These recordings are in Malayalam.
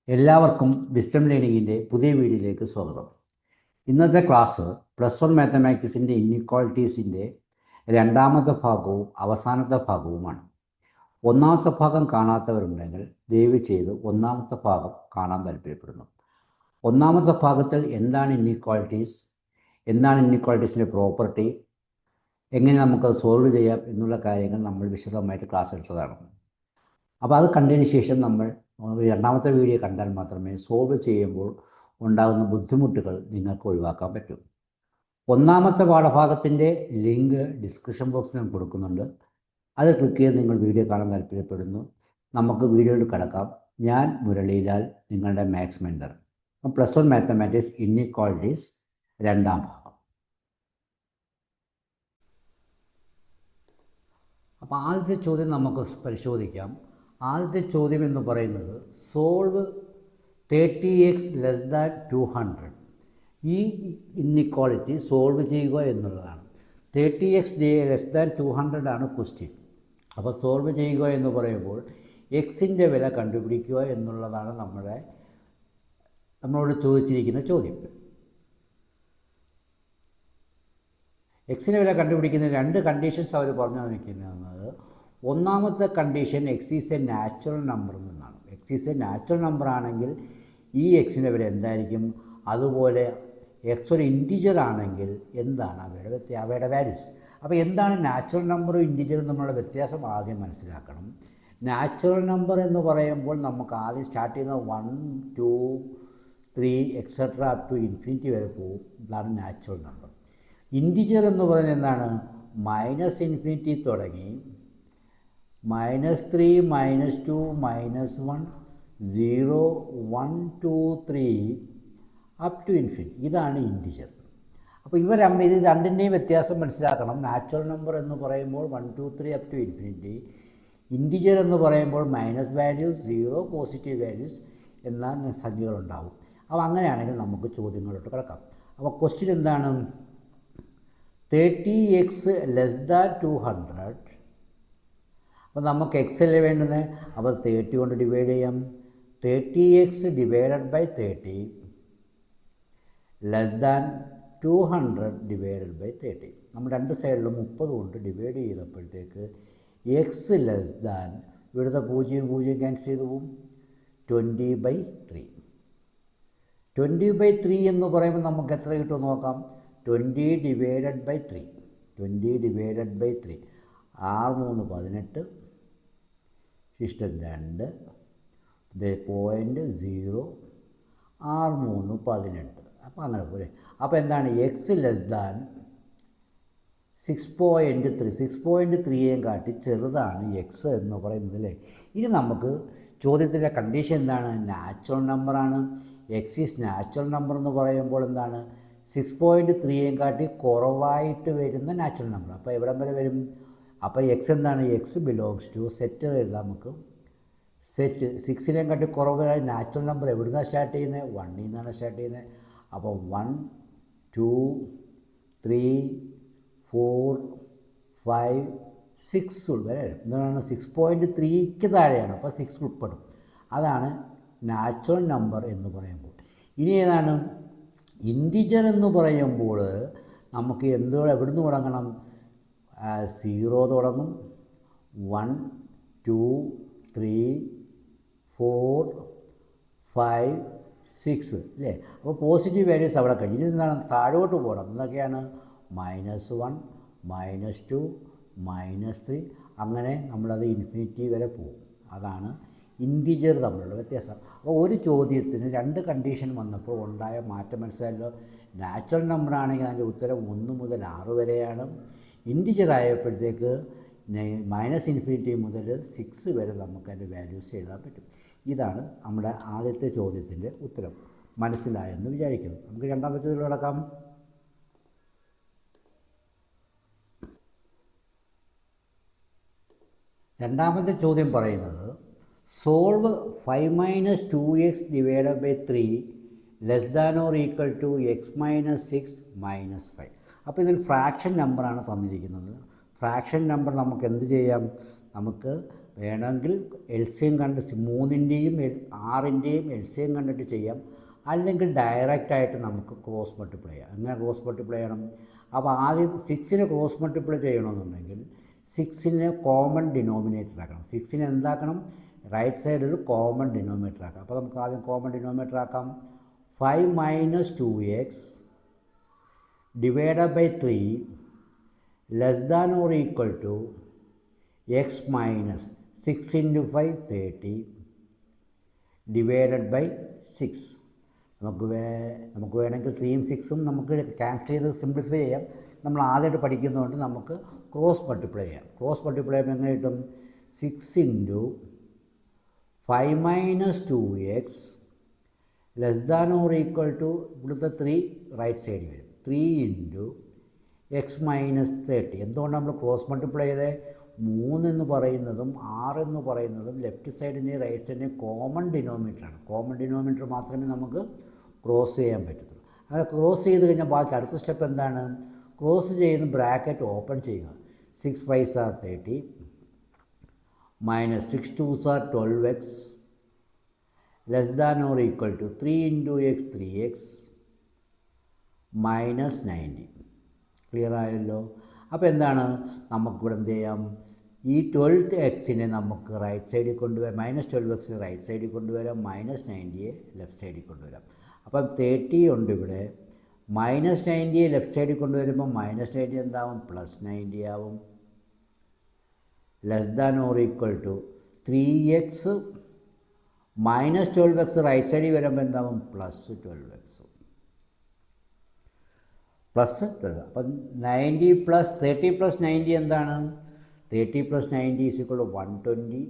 എല്ലാവർക്കും വിസ്ഡം ലേണിങ്ങിൻ്റെ പുതിയ വീഡിയോയിലേക്ക് സ്വാഗതം. ഇന്നത്തെ ക്ലാസ് +1 മാത്തമാറ്റിക്സിൻ്റെ ഇൻഇക്വാളിറ്റീസിൻ്റെ രണ്ടാമത്തെ ഭാഗവും അവസാനത്തെ ഭാഗവുമാണ്. ഒന്നാമത്തെ ഭാഗം കാണാത്തവരുണ്ടെങ്കിൽ ദയവ് ചെയ്ത് ഒന്നാമത്തെ ഭാഗം കാണാൻ താല്പര്യപ്പെടുന്നു. ഒന്നാമത്തെ ഭാഗത്തിൽ എന്താണ് ഇൻഇക്വാളിറ്റീസ്, എന്താണ് ഇൻഇക്വാളിറ്റീസിൻ്റെ പ്രോപ്പർട്ടി, എങ്ങനെ നമുക്കത് സോൾവ് ചെയ്യാം എന്നുള്ള കാര്യങ്ങൾ നമ്മൾ വിശദമായിട്ട് ക്ലാസ് എടുത്തതാണ്. അപ്പോൾ അത് കണ്ടതിന് ശേഷം നമ്മൾ രണ്ടാമത്തെ വീഡിയോ കണ്ടാൽ മാത്രമേ സോൾവ് ചെയ്യുമ്പോൾ ഉണ്ടാകുന്ന ബുദ്ധിമുട്ടുകൾ നിങ്ങൾക്ക് ഒഴിവാക്കാൻ പറ്റൂ. ഒന്നാമത്തെ പാഠഭാഗത്തിൻ്റെ ലിങ്ക് ഡിസ്ക്രിപ്ഷൻ ബോക്സിൽ ഞാൻ കൊടുക്കുന്നുണ്ട്. അത് ക്ലിക്ക് ചെയ്ത് നിങ്ങൾ വീഡിയോ കാണാൻ താല്പര്യപ്പെടുന്നു. നമുക്ക് വീഡിയോയിൽ കിടക്കാം. ഞാൻ മുരളീലാൽ, നിങ്ങളുടെ മാത്സ് മെൻറ്റർ. +1 മാത്തമാറ്റിക്സ് ഇൻഇക്വാളിറ്റീസ് രണ്ടാം ഭാഗം. അപ്പോൾ ആദ്യത്തെ ചോദ്യം നമുക്ക് പരിശോധിക്കാം. ആദ്യത്തെ ചോദ്യം എന്ന് പറയുന്നത് സോൾവ് 30x < 200. ഈ ഇൻഇക്വാളിറ്റി സോൾവ് ചെയ്യുക എന്നുള്ളതാണ്. 30x < 200 ആണ് ക്വസ്റ്റ്യൻ. അപ്പോൾ സോൾവ് ചെയ്യുക എന്ന് പറയുമ്പോൾ എക്സിൻ്റെ വില കണ്ടുപിടിക്കുക എന്നുള്ളതാണ് നമ്മളോട് ചോദിച്ചിരിക്കുന്ന ചോദ്യം. എക്സിൻ്റെ വില കണ്ടുപിടിക്കുന്ന രണ്ട് കണ്ടീഷൻസ് അവർ പറഞ്ഞു തന്നിരിക്കുന്നത്. ഒന്നാമത്തെ condition X is a natural number എന്നാണ്. X is a natural number ആണെങ്കിൽ ഈ എക്സിൻ്റെ വില എന്തായിരിക്കും, അതുപോലെ എക്സ് ഒരു ഇൻറ്റിജർ ആണെങ്കിൽ എന്താണ് അവയുടെ വാല്യൂസ്. അപ്പോൾ എന്താണ് നാച്ചുറൽ നമ്പറും ഇൻറ്റിജറും തമ്മിലുള്ള വ്യത്യാസം ആദ്യം മനസ്സിലാക്കണം. നാച്ചുറൽ നമ്പർ എന്ന് പറയുമ്പോൾ നമുക്ക് ആദ്യം സ്റ്റാർട്ട് ചെയ്യുന്ന 1, 2, 3 എക്സെട്ര അപ് ടു ഇൻഫിനിറ്റി വരെ പോകും. ഇതാണ് നാച്ചുറൽ നമ്പർ. ഇൻറ്റിജർ എന്ന് പറയുന്നത് എന്താണ്, -∞ തുടങ്ങി -3, -2, -1, 0, 1, 2, 3 അപ് ടു ഇൻഫിനിറ്റി. ഇതാണ് ഇൻറ്റിജർ. അപ്പോൾ ഇത് രണ്ടിൻ്റെയും വ്യത്യാസം മനസ്സിലാക്കണം. നാച്ചുറൽ നമ്പർ എന്ന് പറയുമ്പോൾ 1, 2, 3 അപ് ടു ഇൻഫിനിറ്റി. ഇൻറ്റിജർ എന്ന് പറയുമ്പോൾ മൈനസ് വാല്യൂസ്, 0, പോസിറ്റീവ് വാല്യൂസ് എന്ന സംഖ്യകളുണ്ടാവും. അപ്പോൾ അങ്ങനെയാണെങ്കിൽ നമുക്ക് ചോദ്യങ്ങളോട്ട് കിടക്കാം. അപ്പോൾ ക്വസ്റ്റ്യൻ എന്താണ്, 30x < 200. അപ്പോൾ നമുക്ക് എക്സ് അല്ലേ വേണ്ടുന്നത്. അപ്പോൾ 30 കൊണ്ട് ഡിവൈഡ് ചെയ്യാം. 30x / 30 < 200 / 30. നമ്മൾ രണ്ട് സൈഡിലും 30 കൊണ്ട് ഡിവൈഡ് ചെയ്തപ്പോഴത്തേക്ക് എക്സ് <, ഇവിടുത്തെ 0 ക്യാൻസൽ ചെയ്ത് പോവും, 20/3. 20/3 എന്ന് പറയുമ്പോൾ നമുക്ക് എത്ര കിട്ടുമെന്ന് നോക്കാം. 20 / 3. 20/3 6 3 18, ശിഷ്ടം 2, 0, 6 3 18. അപ്പോൾ അങ്ങനെ പോലെ. അപ്പോൾ എന്താണ്, എക്സ് < 6.3. 6.3യേയും കാട്ടി ചെറുതാണ് എക്സ് എന്ന് പറയുന്നത് അല്ലേ. ഇനി നമുക്ക് ചോദ്യത്തിൻ്റെ കണ്ടീഷൻ എന്താണ്, നാച്ചുറൽ നമ്പറാണ്. എക്സ് ഈസ് നാച്ചുറൽ നമ്പർ എന്ന് പറയുമ്പോൾ എന്താണ്, 6.3യേയും കാട്ടി കുറവായിട്ട് വരുന്ന നാച്ചുറൽ നമ്പർ. അപ്പോൾ എവിടം വരെ വരും, അപ്പോൾ എക്സ് എന്താണ്, എക്സ് ബിലോങ്സ് ടു സെറ്റ് എഴുതാം നമുക്ക്. സെറ്റ് 6നെയും കാട്ടി കുറവായ നാച്ചുറൽ നമ്പർ എവിടെ നിന്നാണ് സ്റ്റാർട്ട് ചെയ്യുന്നത്, 1ൽ നിന്നാണ് സ്റ്റാർട്ട് ചെയ്യുന്നത്. അപ്പോൾ 1, 2, 3, 4, 5, 6 വരെ വരും. എന്താണ്, 6.3ക്ക് താഴെയാണ്. അപ്പോൾ 6 ഉൾപ്പെടും. അതാണ് നാച്ചുറൽ നമ്പർ എന്ന് പറയുമ്പോൾ. ഇനി ഏതാണ് ഇൻറ്റിജർ എന്ന് പറയുമ്പോൾ നമുക്ക് എവിടുന്ന് തുടങ്ങണം, 0 തുടങ്ങും, 1, 2, 3, 4, 5, 6 അല്ലേ. അപ്പോൾ പോസിറ്റീവ് വാല്യൂസ് അവിടെ കഴിഞ്ഞു. ഇനി എന്താണ്, താഴോട്ട് പോകണം. എന്തൊക്കെയാണ്, -1, -2, -3 അങ്ങനെ നമ്മളത് ഇൻഫിനിറ്റി വരെ പോകും. അതാണ് ഇൻറ്റിജർ തമ്മിലുള്ള വ്യത്യാസം. അപ്പോൾ ഒരു ചോദ്യത്തിന് രണ്ട് കണ്ടീഷൻ വന്നപ്പോൾ ഉണ്ടായ മാറ്റം മനസ്സിലായല്ലോ. നാച്ചുറൽ നമ്പർ ആണെങ്കിൽ അതിൻ്റെ ഉത്തരം 1 മുതൽ 6 വരെയാണ്. ഇൻറ്റിജർ ആയപ്പോഴത്തേക്ക് -∞ മുതൽ 6 വരെ നമുക്ക് അതിൻ്റെ വാല്യൂസ് എഴുതാൻ പറ്റും. ഇതാണ് നമ്മുടെ ആദ്യത്തെ ചോദ്യത്തിൻ്റെ ഉത്തരം. മനസ്സിലായെന്ന് വിചാരിക്കുന്നു. നമുക്ക് രണ്ടാമത്തെ ചോദ്യം കിടക്കാം. രണ്ടാമത്തെ ചോദ്യം പറയുന്നത് സോൾവ് 5 - 2x / 3 < or = x - 6 - 5. അപ്പോൾ ഇതിൽ ഫ്രാക്ഷൻ നമ്പറാണ് തന്നിരിക്കുന്നത്. ഫ്രാക്ഷൻ നമ്പർ നമുക്ക് എന്ത് ചെയ്യാം, നമുക്ക് വേണമെങ്കിൽ LCM കണ്ട് 3ൻ്റെയും 6ൻ്റെയും LCM കണ്ടിട്ട് ചെയ്യാം, അല്ലെങ്കിൽ ഡയറക്റ്റായിട്ട് നമുക്ക് ക്രോസ് മൾട്ടിപ്ലൈ ചെയ്യാം. എങ്ങനെ ക്രോസ് മൾട്ടിപ്ലൈ ചെയ്യണം? അപ്പോൾ ആദ്യം 6നെ ക്രോസ് മൾട്ടിപ്ലൈ ചെയ്യണമെന്നുണ്ടെങ്കിൽ 6നെ കോമൺ ഡിനോമിനേറ്റർ ആക്കണം. 6നെ എന്താക്കണം? റൈറ്റ് സൈഡിൽ കോമൺ ഡിനോമിനേറ്റർ ആക്കാം. അപ്പോൾ നമുക്ക് ആദ്യം കോമൺ ഡിനോമിനേറ്റർ ആക്കാം. 5 - 2x divided by 3 less than or equal to x minus 6 × 5 30 divided by 6. നമുക്ക് വേണമെങ്കിൽ 3യും 6ഉം നമുക്ക് ക്യാൻസൽ ചെയ്ത് സിംപ്ലിഫൈ ചെയ്യാം. നമ്മൾ ആദ്യമായിട്ട് പഠിക്കുന്നതുകൊണ്ട് നമുക്ക് ക്രോസ് മൾട്ടിപ്ലൈ ചെയ്യാം. ക്രോസ് മൾട്ടിപ്ലൈ ചെയ്യുമ്പോൾ എങ്ങനെ കിട്ടും? 6 × 5 - 2x less than or equal to ഇവിടുത്തെ 3 റൈറ്റ് സൈഡിൽ വരും. 3 × x മൈനസ് 30. എന്തുകൊണ്ടാണ് നമ്മൾ ക്രോസ് മൾട്ടിപ്ലൈ ചെയ്തത്? 3 എന്ന് പറയുന്നതും 6 എന്ന് പറയുന്നതും ലെഫ്റ്റ് സൈഡിൻ്റെയും റൈറ്റ് സൈഡിൻ്റെയും കോമൺ ഡിനോമിനേറ്ററാണ്. കോമൺ ഡിനോമിനേറ്റർ മാത്രമേ നമുക്ക് ക്രോസ് ചെയ്യാൻ പറ്റത്തുള്ളൂ. അങ്ങനെ ക്രോസ് ചെയ്ത് കഴിഞ്ഞാൽ ബാക്കി അടുത്ത സ്റ്റെപ്പ് എന്താണ്? ക്രോസ് ചെയ്യുന്ന ബ്രാക്കറ്റ് ഓപ്പൺ ചെയ്യുക. 6 × 5 = 30 - 6 × 2 = 12x less than or equal to 3 × x 3x minus 90. Clear ആയല്ലോ? അപ്പോൾ എന്താണ്? നമുക്കിവിടെ എന്ത് ചെയ്യാം? ഈ 12x നമുക്ക് റൈറ്റ് സൈഡിൽ കൊണ്ടുവരാം. -12x റൈറ്റ് സൈഡിൽ കൊണ്ടുവരാം. -90 ലെഫ്റ്റ് സൈഡിൽ കൊണ്ടുവരാം. അപ്പം 30 ഉണ്ട് ഇവിടെ. -90 ലെഫ്റ്റ് സൈഡിൽ കൊണ്ടുവരുമ്പോൾ -90 എന്താവും? +90 ആവും. Less than or equal to 3x -12x right സൈഡിൽ വരുമ്പോൾ എന്താവും? +12x. +12. അപ്പം 90 + 30 + 90 എന്താണ്? 30 + 90 = 120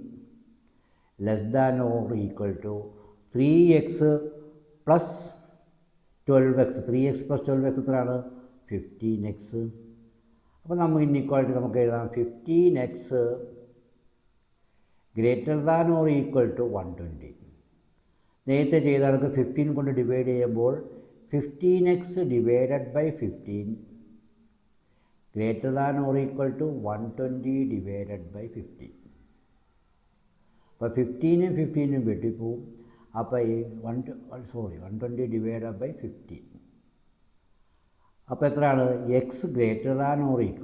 less than or equal to 3x + 12x. 3x + 12x എത്രയാണ്? 15x. അപ്പോൾ നമുക്ക് ഇൻഇക്വാലിറ്റി നമുക്ക് എഴുതാം. 15x > or = 120. നേരത്തെ ചെയ്ത ആൾക്ക് 15 കൊണ്ട് ഡിവൈഡ് ചെയ്യുമ്പോൾ 15x divided by 15 > or = 120 divided by 15. അപ്പോൾ 15ഉം 15ഉം വെട്ടിപ്പോവും. അപ്പോൾ ഈ 120 ഡിവൈഡഡ് ബൈ 15. അപ്പോൾ എത്രയാണ്? x > or =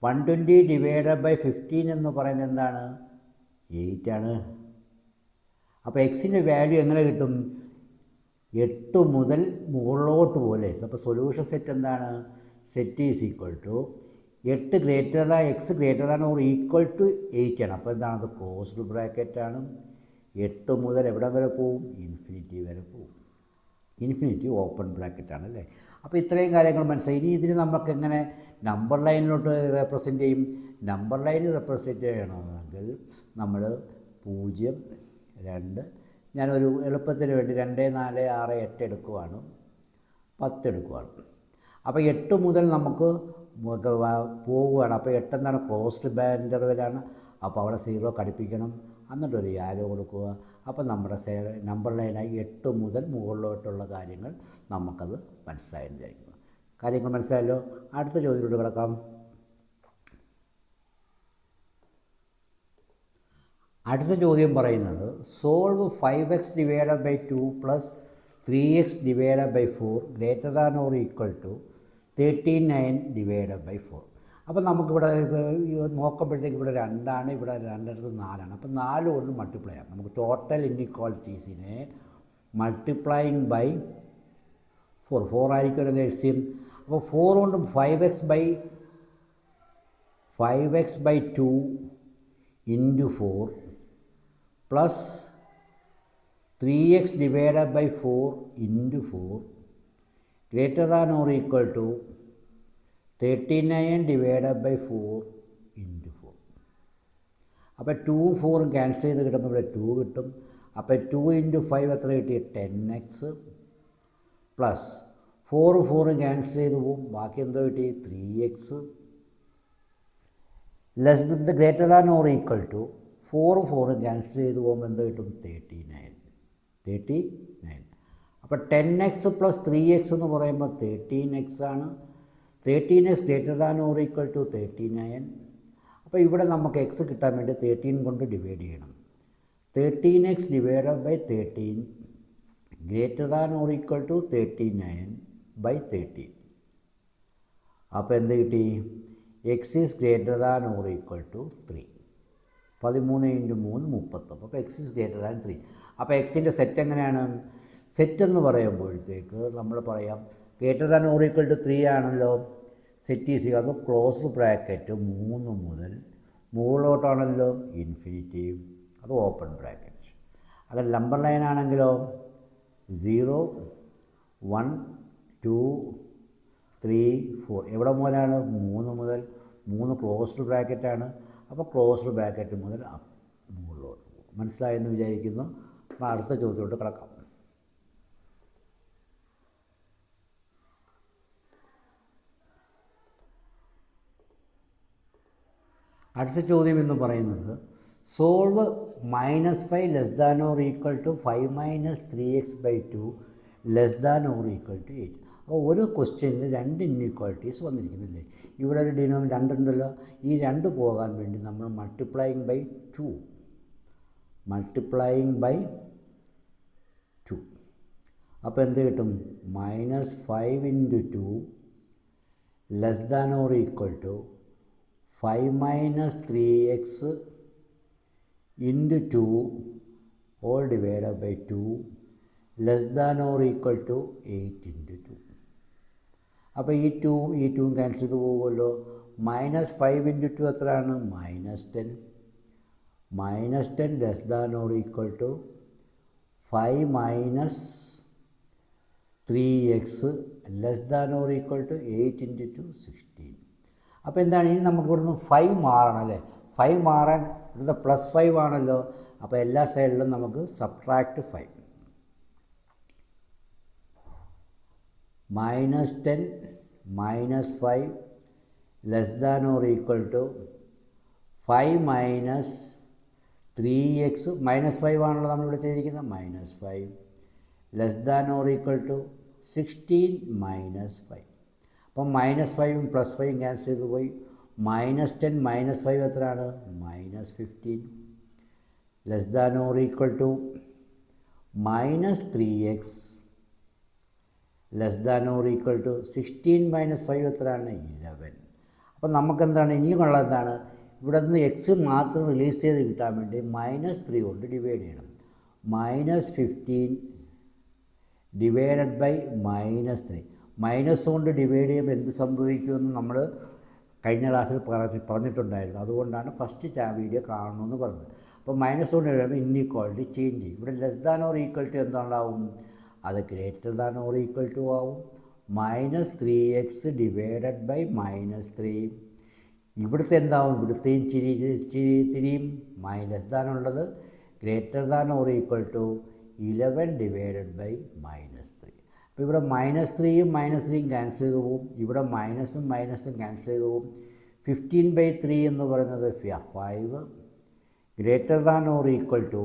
120 ഡിവൈഡഡ് ബൈ 15 എന്ന് പറയുന്നത് എന്താണ്? 8 ആണ്. അപ്പോൾ എക്സിൻ്റെ വാല്യൂ എങ്ങനെ കിട്ടും? 8 മുതൽ മുകളിലോട്ട് പോലെ. അപ്പോൾ സൊല്യൂഷൻ സെറ്റ് എന്താണ്? Set is equal to 8 x > or = 8 ആണ്. അപ്പോൾ എന്താണ്? അത് ക്ലോസ്ഡ് ബ്രാക്കറ്റാണ്. 8 മുതൽ എവിടെ വരെ പോവും? ഇൻഫിനിറ്റി വരെ പോവും. ഇൻഫിനിറ്റി ഓപ്പൺ ബ്രാക്കറ്റാണ് അല്ലേ? അപ്പോൾ ഇത്രയും കാര്യങ്ങൾ മനസ്സിലായി. ഇനി ഇതിന് നമുക്ക് എങ്ങനെ നമ്പർ ലൈനിലോട്ട് റെപ്രസെൻറ്റ് ചെയ്യും? നമ്പർ ലൈനിൽ റെപ്രസെൻറ്റ് ചെയ്യണമെങ്കിൽ നമ്മൾ 0, 2, ഞാനൊരു എളുപ്പത്തിന് വേണ്ടി 2, 4, 6, 8 എടുക്കുവാണ്, 10 എടുക്കുവാണ്. അപ്പോൾ 8 മുതൽ നമുക്ക് പോവുകയാണ്. അപ്പോൾ 8 എന്താണ്? ക്ലോസ്ഡ് ഇൻ്റർവെലാണ്. അപ്പോൾ അവിടെ 0 ഘടിപ്പിക്കണം. എന്നിട്ടൊരു ആരോ കൊടുക്കുക. അപ്പോൾ നമ്മുടെ നമ്പർ ലൈനായി 8 മുതൽ മുകളിലോട്ടുള്ള കാര്യങ്ങൾ നമുക്കത് മനസ്സിലായെന്ന് വിചാരിക്കുന്നു. കാര്യങ്ങൾ മനസ്സിലായല്ലോ? അടുത്ത ചോദ്യത്തിലോട്ട് കിടക്കാം. അടുത്ത ചോദ്യം പറയുന്നത് solve 5x divided by 2 + 3x divided by 4 > or = 39 divided by 4. അപ്പോൾ നമുക്കിവിടെ നോക്കുമ്പോഴത്തേക്ക് ഇവിടെ 2 ആണ്, ഇവിടെ 2 4 ആണ്. അപ്പോൾ 4 കൊണ്ട് മൾട്ടിപ്ലൈ ചെയ്യാം. നമുക്ക് ടോട്ടൽ ഇൻഇക്വാളിറ്റീസിനെ മൾട്ടിപ്ലൈയിങ് ബൈ 4 ആയിരിക്കും ഒരു LCM. അപ്പോൾ 4 കൊണ്ട് 5x by 2 × 4 plus 3x divided by 4 × 4 > or = 39 divided by 4 × 4. അപ്പോൾ 2 4 ക്യാൻസൽ ചെയ്ത് കിട്ടുമ്പോൾ ഇവിടെ 2 കിട്ടും. അപ്പോൾ 2 × 5 എത്ര കിട്ടി? 10x പ്ലസ് 4 4 ക്യാൻസൽ ചെയ്ത് പോവും. ബാക്കി എന്തോ കിട്ടി? 3x ലെസ് > or = 4 4 ക്യാൻസൽ ചെയ്ത് പോകുമ്പോൾ എന്തോ കിട്ടും? 39. അപ്പോൾ 10x + 3x എന്ന് പറയുമ്പോൾ 13x ആണ്. 13x > or = 39. അപ്പോൾ അപ്പോൾ ഇവിടെ നമുക്ക് എക്സ് കിട്ടാൻ വേണ്ടി 13 കൊണ്ട് ഡിവൈഡ് ചെയ്യണം. 13x divided by 13 greater than or equal to 39/13. അപ്പോൾ എന്ത് കിട്ടി? X is greater than or equal to 3. 13 × 3 39. അപ്പോൾ എക്സ് ഈസ് ഗ്രേറ്റർ ദാൻ 3. അപ്പോൾ എക്സിൻ്റെ സെറ്റ് എങ്ങനെയാണ്? സെറ്റ് എന്ന് പറയുമ്പോഴത്തേക്ക് നമ്മൾ പറയാം greater than or equal to 3 ആണല്ലോ. സെറ്റ് ഈസ് അത് ക്ലോസ്ഡ് ബ്രാക്കറ്റ് 3 മുതൽ മുകളിലോട്ടാണല്ലോ ഇൻഫിനിറ്റി, അത് ഓപ്പൺ ബ്രാക്കറ്റ്. അത് നമ്പർ ലൈൻ ആണെങ്കിലോ 0 1 2 3 4 എവിടെ മുതലാണ്? 3 മുതൽ. 3 ക്ലോസ്ഡ് ബ്രാക്കറ്റാണ്. അപ്പോൾ ക്ലോസ്ഡ് ബ്രാക്കറ്റ് മുതൽ മുകളിലോട്ട് പോകും. മനസ്സിലായെന്ന് വിചാരിക്കുന്നു. അപ്പോൾ അടുത്ത ചോദ്യത്തിലോട്ട് കിടക്കാം. അടുത്ത ചോദ്യം എന്ന് പറയുന്നത് solve -5 less than or equal to 5 - 3x/2 less than or equal to 8. അപ്പോൾ ഒരു ക്വസ്റ്റ്യനിൽ 2 ഇൻഇക്വാലിറ്റീസ് വന്നിരിക്കുന്നില്ലേ? ഇവിടെ ഒരു ഡിനോമിനേറ്റർ 2 ഉണ്ടല്ലോ. ഈ 2 പോകാൻ വേണ്ടി നമ്മൾ മൾട്ടിപ്ലൈയിങ് ബൈ 2 അപ്പോൾ എന്ത് കിട്ടും? -5 × 2 less than or equal to 5 - 3x × 2 all divided by 2 less than or equal to 8 × 2. അപ്പോൾ ഈ 2 ക്യാൻസൽ ചെയ്ത് പോകുമല്ലോ. -5 × 2 എത്രയാണ്? -10. -10 less than or equal to 5 - 3x less than or equal to 8 × 2 16. അപ്പോൾ എന്താണ്? ഇനി നമുക്ക് ഇവിടുന്ന് 5 മാറണം അല്ലേ? 5 മാറാൻ ഇത് +5 ആണല്ലോ. അപ്പോൾ എല്ലാ സൈഡിലും നമുക്ക് subtract 5. -10 -5 less than or equal to 5 - 3x -5 ആണല്ലോ നമ്മളിവിടെ ചെയ്തിരിക്കുന്നത്. -5 less than or equal to 16 - 5. അപ്പം -5ഉം +5ഉം ക്യാൻസൽ ചെയ്ത് പോയി. -10 -5 എത്രയാണ്? -15 less than or equal to -3x less than or equal to 16 - 5 എത്രയാണ്? 11. അപ്പം നമുക്കെന്താണ് ഇനിയുമുള്ള എന്താണ്? ഇവിടെ നിന്ന് എക്സ് മാത്രം റിലീസ് ചെയ്ത് കിട്ടാൻ വേണ്ടി -3 കൊണ്ട് ഡിവൈഡ് ചെയ്യണം. -15 ഡിവൈഡഡ് ബൈ -3. മൈനസ് കൊണ്ട് ഡിവൈഡ് ചെയ്യുമ്പോൾ എന്ത് സംഭവിക്കുമെന്ന് നമ്മൾ കഴിഞ്ഞ ക്ലാസ്സിൽ പറഞ്ഞിട്ടുണ്ടായിരുന്നു. അതുകൊണ്ടാണ് ഫസ്റ്റ് വീഡിയോ കാണണമെന്ന് പറഞ്ഞത്. അപ്പോൾ മൈനസ് കൊണ്ട് കഴിയുമ്പോൾ ഇൻഇക്വാളിറ്റി ചേഞ്ച് ചെയ്യും. ഇവിടെ less than or equal to എന്താണ്ടാവും? അത് greater than or equal to ആവും. -3x divided by -3. ഇവിടുത്തെ എന്താവും? ഇവിടുത്തെയും തിരിയും. ലെസ് ദാൻ ഉള്ളത് greater than or equal to 11 divided by -3. അപ്പോൾ ഇവിടെ -3ഉം -3ഉം ക്യാൻസൽ ചെയ്ത് പോവും. ഇവിടെ മൈനസും ക്യാൻസൽ ചെയ്ത് പോവും. 15/3 എന്ന് പറയുന്നത് 5 greater than or equal to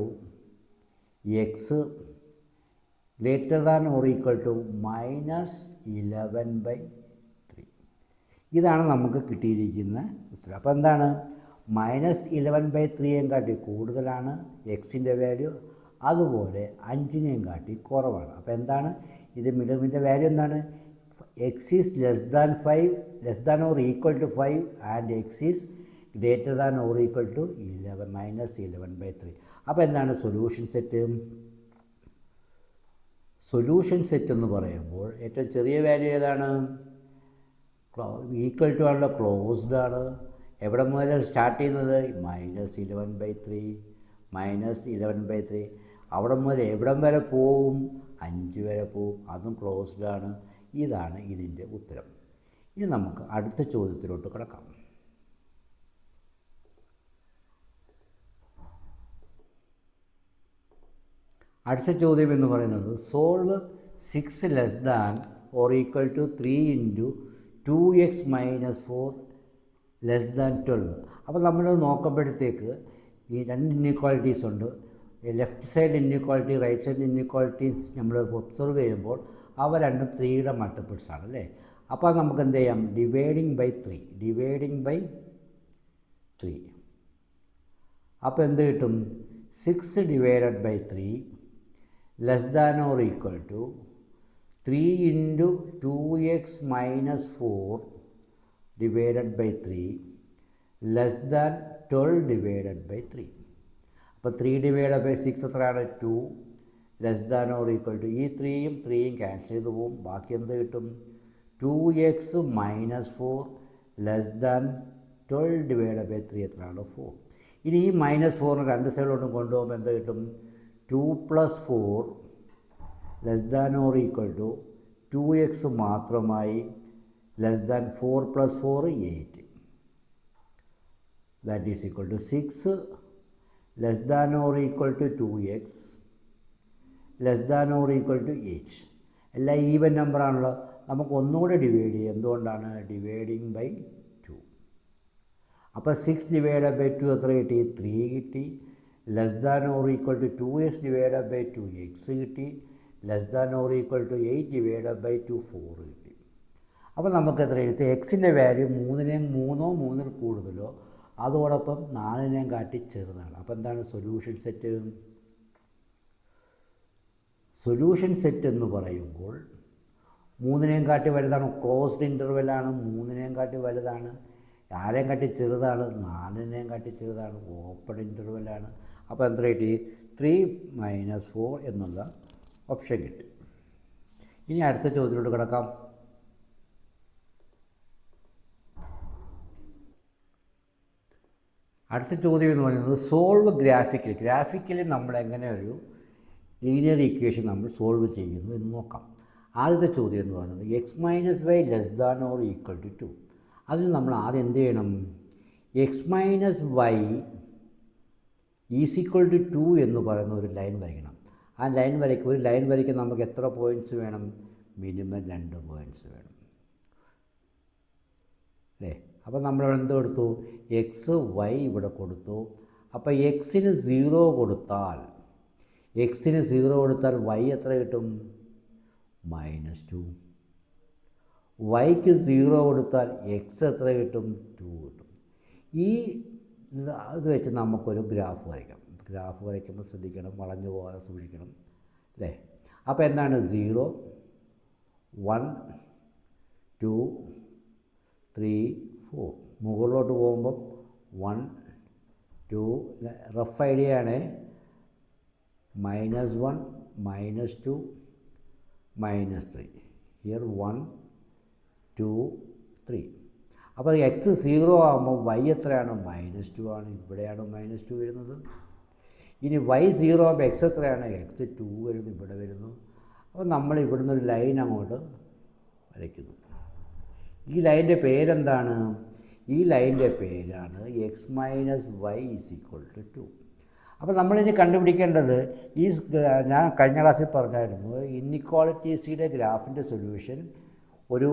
x greater than or equal to -11/3. ഇതാണ് നമുക്ക് കിട്ടിയിരിക്കുന്ന ഉത്തരം. അപ്പോൾ എന്താണ്? -11/3 കാട്ടി കൂടുതലാണ് എക്സിൻ്റെ വാല്യൂ, അതുപോലെ 5 കാട്ടി കുറവാണ്. അപ്പോൾ എന്താണ് ഇത്? മിഡിലിൻ്റെ വാല്യൂ എന്താണ്? X is less than or equal to 5 and x is greater than or equal to 11 -11/3. അപ്പോൾ എന്താണ് സൊല്യൂഷൻ സെറ്റ്? സൊല്യൂഷൻ സെറ്റ് എന്ന് പറയുമ്പോൾ ഏറ്റവും ചെറിയ വാല്യൂ ഏതാണ്? ഈക്വൽ ടു ആണല്ലോ, ക്ലോസ്ഡ് ആണ്. എവിടെ മുതൽ സ്റ്റാർട്ട് ചെയ്യുന്നത്? -11/3 അവിടെ മുതൽ എവിടം വരെ പോവും? 5 വരെ പോവും. അതും ക്ലോസ്ഡ് ആണ്. ഇതാണ് ഇതിൻ്റെ ഉത്തരം. ഇനി നമുക്ക് അടുത്ത ചോദ്യത്തിലോട്ട് കിടക്കാം. അടുത്ത ചോദ്യം എന്ന് പറയുന്നത് solve 6 less than or equal to 3 × 2x - 4 less than 12. അപ്പോൾ നമ്മൾ നോക്കുമ്പോഴത്തേക്ക് ഈ 2 ഇൻഇക്വാളിറ്റീസ് ഉണ്ട്. Left side inequality, right side inequalities നമ്മൾ ഒബ്സർവ് ചെയ്യുമ്പോൾ അവ രണ്ടും 3യുടെ മൾട്ടിപ്പിൾസ് ആണ് അല്ലേ? അപ്പോൾ നമുക്ക് എന്ത് ചെയ്യാം? Dividing by 3. അപ്പോൾ എന്ത് കിട്ടും? 6 divided by 3 less than or equal to 3 into 2x minus 4 divided by 3 less than 12 divided by 3. അപ്പോൾ 3 ഡിവൈഡഡ് ബൈ 6 എത്രയാണ്? 2 less than or equal to ഈ 3യും 3യും ക്യാൻസൽ ചെയ്ത് പോകും. ബാക്കി എന്ത് കിട്ടും? 2x minus 4 less than 12 divided by 3 എത്രയാണ്? 4. ഇനി ഈ മൈനസ് 4 രണ്ട് സൈഡിലോട്ടും കൊണ്ടുപോകുമ്പോൾ എന്ത് കിട്ടും? 2 plus 4 less than or equal to 2x മാത്രമായി less than 4 plus 4 8. That is equal to 6 less than or equal to 2x less than or equal to 8. എല്ലാം ഈവൻ നമ്പറാണല്ലോ. നമുക്ക് ഒന്നുകൂടെ ഡിവൈഡ് ചെയ്യും. എന്തുകൊണ്ടാണ്? Dividing by 2. അപ്പോൾ 6 ഡിവൈഡഡ് ബൈ 2 എത്ര കിട്ടി? 3 കിട്ടി. Less than or equal to 2x divided by 2 x കിട്ടി. Less than or equal to 8 divided by 2 4 കിട്ടി. അപ്പോൾ നമുക്ക് എത്ര എഴുതി? എക്സിൻ്റെ വാല്യൂ 3-നെയും 3-ഓ 3-ൽ കൂടുതലോ അതോടൊപ്പം 4-നെയും കാട്ടി ചെറുതാണ്. അപ്പോൾ എന്താണ് സൊല്യൂഷൻ സെറ്റ്? സൊല്യൂഷൻ സെറ്റ് എന്ന് പറയുമ്പോൾ 3-നെയും കാട്ടി വലുതാണ്, ക്ലോസ്ഡ് ഇൻ്റർവെല്ലാണ്, 3-നെയും കാട്ടി വലുതാണ്, ആരെയും കാട്ടി ചെറുതാണ്, 4-നെയും കാട്ടി ചെറുതാണ്, ഓപ്പൺ ഇൻ്റർവെല്ലാണ്. അപ്പോൾ എത്ര കിട്ടി? 3 മൈനസ് 4 എന്നുള്ള ഓപ്ഷൻ കിട്ടി. ഇനി അടുത്ത ചോദ്യത്തിലോട്ട് കിടക്കാം. അടുത്ത ചോദ്യം എന്ന് പറയുന്നത് സോൾവ് ഗ്രാഫിക്കലി. ഗ്രാഫിക്കലി നമ്മൾ എങ്ങനെ ഒരു ലീനിയർ ഇക്വേഷൻ നമ്മൾ സോൾവ് ചെയ്യുന്നു എന്ന് നോക്കാം. ആദ്യത്തെ ചോദ്യം എന്ന് പറയുന്നത് x minus Y less than or equal to 2. അതിന് നമ്മൾ ആദ്യം എന്ത് ചെയ്യണം? X minus y is equal to 2 എന്ന് പറയുന്ന ഒരു ലൈൻ വരയ്ക്കണം. ആ ലൈൻ ഒരു ലൈൻ വരയ്ക്കാൻ നമുക്ക് എത്ര പോയിൻറ്റ്സ് വേണം? മിനിമം 2 പോയിൻറ്റ്സ് വേണം അല്ലേ? അപ്പോൾ നമ്മൾ എന്ത് കൊടുത്തു? എക്സ് വൈ ഇവിടെ കൊടുത്തു. അപ്പോൾ എക്സിന് 0 കൊടുത്താൽ വൈ എത്ര കിട്ടും? -2. വൈക്ക് 0 കൊടുത്താൽ എക്സ് എത്ര കിട്ടും? 2 കിട്ടും. ഇത് വെച്ച് നമുക്കൊരു ഗ്രാഫ് വരയ്ക്കാം. ഗ്രാഫ് വരയ്ക്കുമ്പോൾ ശ്രദ്ധിക്കണം, വളഞ്ഞു പോകാതെ സൂക്ഷിക്കണം അല്ലേ? അപ്പോൾ എന്താണ്? 0 1 2 3 4. മുകളിലോട്ട് പോകുമ്പം 1 2 റഫ് ഐഡിയ ആണ്. -1 -2 -3. ഹിയർ 1 2 3. അപ്പോൾ എക്സ് 0 ആകുമ്പോൾ വൈ എത്രയാണ്? -2 ആണ്. ഇവിടെയാണ് -2 വരുന്നത്. ഇനി വൈ 0 ആകുമ്പോൾ എക്സ് എത്രയാണ്? എക്സ് 2 വരുന്നു, ഇവിടെ വരുന്നു. അപ്പോൾ നമ്മൾ ഇവിടുന്ന് ഒരു ലൈൻ അങ്ങോട്ട് വരയ്ക്കുന്നു. ഈ ലൈൻ്റെ പേരെന്താണ്? ഈ ലൈൻ്റെ പേരാണ് x minus y is equal to 2. അപ്പോൾ നമ്മളിനി കണ്ടുപിടിക്കേണ്ടത് ഞാൻ കഴിഞ്ഞ ക്ലാസ്സിൽ പറഞ്ഞായിരുന്നു, ഇന്നിക്വാളിറ്റീസിയുടെ ഗ്രാഫിൻ്റെ സൊല്യൂഷൻ ഒരു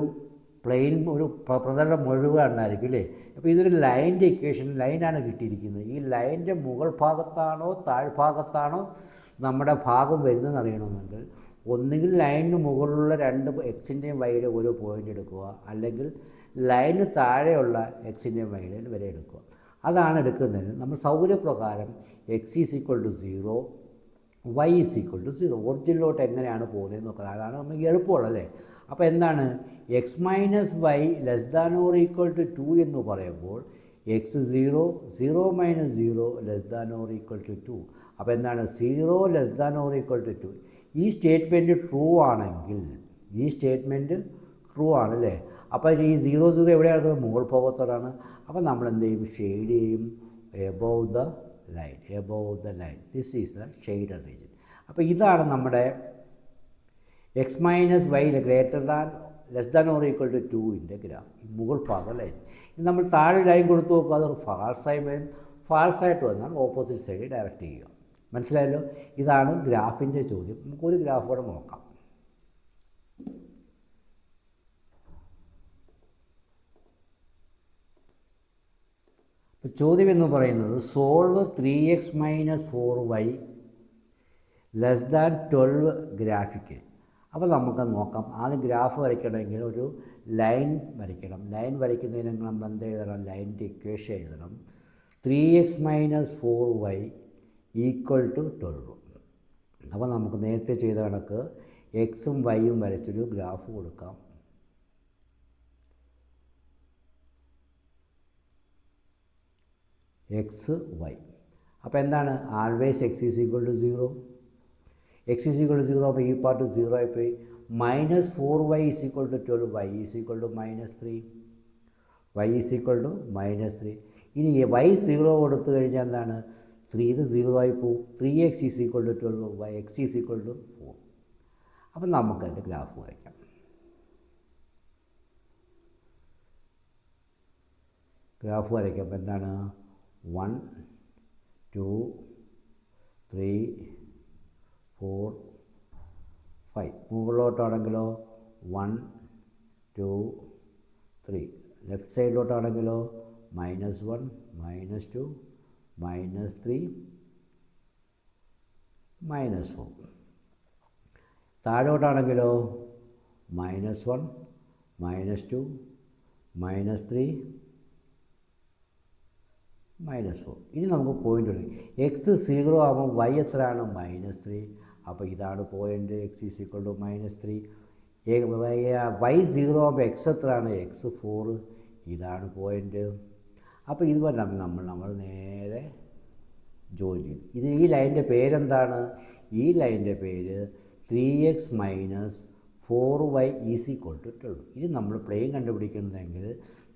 പ്രതലം മുഴുവനായിരിക്കും അല്ലേ? അപ്പോൾ ഇതൊരു ലൈൻ്റെ ഇക്വേഷൻ, ലൈനാണ് കിട്ടിയിരിക്കുന്നത്. ഈ ലൈൻ്റെ മുകൾ ഭാഗത്താണോ താഴ്ഭാഗത്താണോ നമ്മുടെ ഭാഗം വരുന്നതെന്ന് അറിയണമെങ്കിൽ ഒന്നുകിൽ ലൈനിന് മുകളിലുള്ള 2 എക്സിൻ്റെയും വൈയുടെ ഓരോ പോയിൻ്റ് എടുക്കുക, അല്ലെങ്കിൽ ലൈന് താഴെയുള്ള എക്സിൻ്റെയും വൈയുടെ വരെ എടുക്കുക. അതാണ് എടുക്കുന്നതിന് നമ്മൾ സൗകര്യപ്രകാരം X is equal to 0 Y is equal to 0 ഒറിജിനിലോട്ട് എങ്ങനെയാണ് പോകുന്നതെന്ന് നോക്കുക. അതാണ് നമുക്ക് എളുപ്പമുള്ളല്ലേ? അപ്പോൾ എന്താണ്? X minus Y less than or equal to 2 എന്ന് പറയുമ്പോൾ X 0 0 minus 0 less than or equal to 2. അപ്പോൾ എന്താണ്? 0 less than or equal to 2. ഈ സ്റ്റേറ്റ്മെൻറ്റ് ട്രൂ ആണെങ്കിൽ, ട്രൂ ആണല്ലേ? അപ്പോൾ ഈ 0 0 എവിടെയാണ്? മുകൾ ഭാഗത്തോടാണ്. അപ്പോൾ നമ്മൾ എന്ത് ചെയ്യും? ഷെയ്ഡ് ചെയ്യും above the line. This is the shaded region. അപ്പോൾ ഇതാണ് നമ്മുടെ X minus Y greater than less than or equal to 2ൻ്റെ ഗ്രാഫ്. ഈ മുകൾ ഭാഗം ലൈൻ. ഇത് നമ്മൾ താഴെ ലൈൻ കൊടുത്ത് നോക്കുക, അതൊരു ഫാൾസായി വരും. ഫാൾസായിട്ട് വന്നാൽ ഓപ്പോസിറ്റ് സൈഡ് ഡയറക്റ്റ് ചെയ്യുക. മനസ്സിലായല്ലോ? ഇതാണ് ഗ്രാഫിൻ്റെ ചോദ്യം. നമുക്കൊരു ഗ്രാഫ് കൂടെ നോക്കാം. ഇപ്പോൾ ചോദ്യം എന്ന് പറയുന്നത് solve 3x minus 4y less than 12 graphical. അപ്പോൾ നമുക്ക് നോക്കാം. ആദ്യം ഗ്രാഫ് വരയ്ക്കണമെങ്കിൽ ഒരു ലൈൻ വരയ്ക്കണം. ലൈൻ വരയ്ക്കുന്നതിന് നമ്മൾ എന്ത് എഴുതണം? ലൈനിൻ്റെ ഇക്വേഷൻ എഴുതണം. 3x minus 4y equal to 12. അപ്പോൾ നമുക്ക് നേരത്തെ ചെയ്ത കണക്ക് എക്സും വൈയും വരച്ചൊരു ഗ്രാഫ് കൊടുക്കാം. X y. അപ്പോൾ എന്താണ്? Always x is equal to 0. X is equal to 0 അപ്പോൾ ഈ പാർട്ട് 0 ആയിപ്പോയി. -4y is equal to 12, y is equal to -3. Y is equal to -3. ഇനി വൈ 0 കൊടുത്തു കഴിഞ്ഞാൽ എന്താണ്? 3 ഇത് 0 ആയി പോവും. 3x is equal to 12, y x is equal to 4. അപ്പം നമുക്കതിൻ്റെ ഗ്രാഫ് വരയ്ക്കാം. ഗ്രാഫ് വരയ്ക്കുമ്പോൾ എന്താണ്? 1 2 3 4 5. മുകളിലോട്ടാണെങ്കിലോ 1 2 3. ലെഫ്റ്റ് സൈഡിലോട്ടാണെങ്കിലോ -1 -2 -3 -4. താഴോട്ടാണെങ്കിലോ -1 -2 -3 -4. ഇനി നമുക്ക് പോയിൻ്റ് ഉണ്ട്. എക്സ് 0 ആകുമ്പോൾ വൈ എത്രയാണ്? -3. അപ്പോൾ ഇതാണ് point. X is equal to -3. Y 0 ആകുമ്പോൾ എക്സ് എത്രയാണ്? എക്സ് 4. ഇതാണ് പോയിൻ്റ്. അപ്പോൾ ഇതുപോലെ നമ്മൾ നേരെ ജോയിൻ ചെയ്തു. ഈ ലൈനിൻ്റെ പേരെന്താണ്? ഈ ലൈനിൻ്റെ പേര് 3x minus 4y is equal to 12. ഇനി നമ്മൾ പ്ലെയിൻ കണ്ടുപിടിക്കുന്നതെങ്കിൽ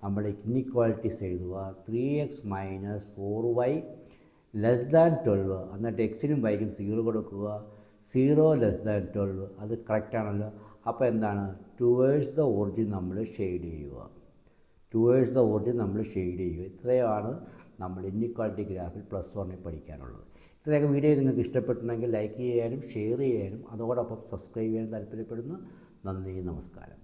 നമ്മൾ ഇക്വാലിറ്റീസ് എഴുതുക. 3x minus 4y less than 12. എന്നിട്ട് എക്സിനും വൈക്കും 0 കൊടുക്കുക. 0 ലെസ് ദാൻ 12. അത് കറക്റ്റാണല്ലോ. അപ്പോൾ എന്താണ്? ടുവേഴ്സ് ദ ഒറിജിൻ നമ്മൾ ഷെയ്ഡ് ചെയ്യുക. ഇത്രയാണ് നമ്മൾ ഇൻഇക്വാലിറ്റി ഗ്രാഫിൽ +1 പഠിക്കാനുള്ളത്. ഇത്രയൊക്കെ വീഡിയോ നിങ്ങൾക്ക് ഇഷ്ടപ്പെട്ടുണ്ടെങ്കിൽ ലൈക്ക് ചെയ്യാനും ഷെയർ ചെയ്യാനും അതോടൊപ്പം സബ്സ്ക്രൈബ് ചെയ്യാനും താല്പര്യപ്പെടുന്നു. നന്ദി, നമസ്കാരം.